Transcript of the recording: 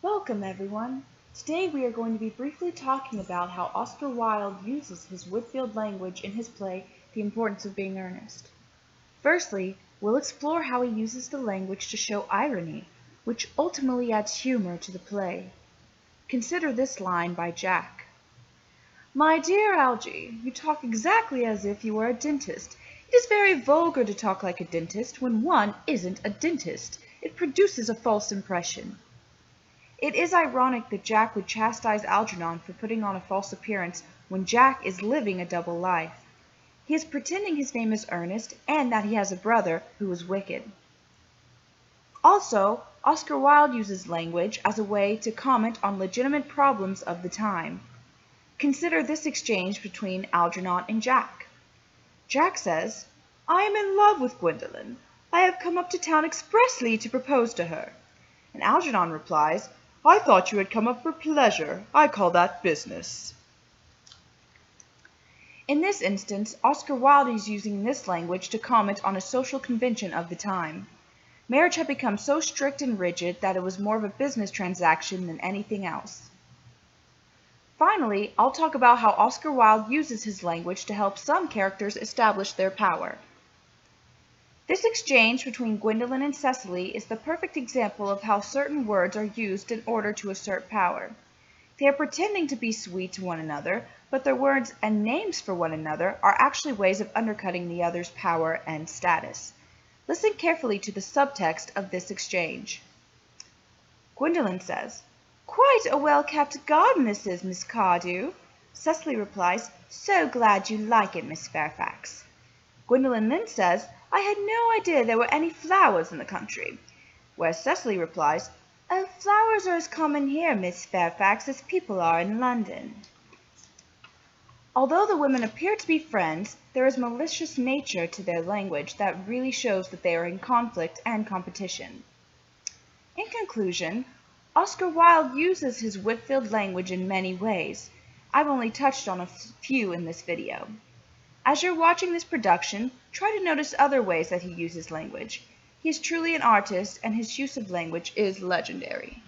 Welcome, everyone. Today we are going to be briefly talking about how Oscar Wilde uses his wit-filled language in his play, The Importance of Being Earnest. Firstly, we'll explore how he uses the language to show irony, which ultimately adds humor to the play. Consider this line by Jack. "My dear Algy, you talk exactly as if you were a dentist. It is very vulgar to talk like a dentist when one isn't a dentist. It produces a false impression." It is ironic that Jack would chastise Algernon for putting on a false appearance when Jack is living a double life. He is pretending his name is Ernest and that he has a brother who is wicked. Also, Oscar Wilde uses language as a way to comment on legitimate problems of the time. Consider this exchange between Algernon and Jack. Jack says, "I am in love with Gwendolen. I have come up to town expressly to propose to her." And Algernon replies, "I thought you had come up for pleasure. I call that business." In this instance, Oscar Wilde is using this language to comment on a social convention of the time. Marriage had become so strict and rigid that it was more of a business transaction than anything else. Finally, I'll talk about how Oscar Wilde uses his language to help some characters establish their power. This exchange between Gwendolen and Cecily is the perfect example of how certain words are used in order to assert power. They are pretending to be sweet to one another, but their words and names for one another are actually ways of undercutting the other's power and status. Listen carefully to the subtext of this exchange. Gwendolen says, "Quite a well-kept garden this is, Miss Cardew." Cecily replies, "So glad you like it, Miss Fairfax." Gwendolen then says, "I had no idea there were any flowers in the country." Where Cecily replies, "Oh, flowers are as common here, Miss Fairfax, as people are in London." Although the women appear to be friends, there is malicious nature to their language that really shows that they are in conflict and competition. In conclusion, Oscar Wilde uses his wit-filled language in many ways. I've only touched on a few in this video. As you're watching this production, try to notice other ways that he uses language. He is truly an artist, and his use of language is legendary.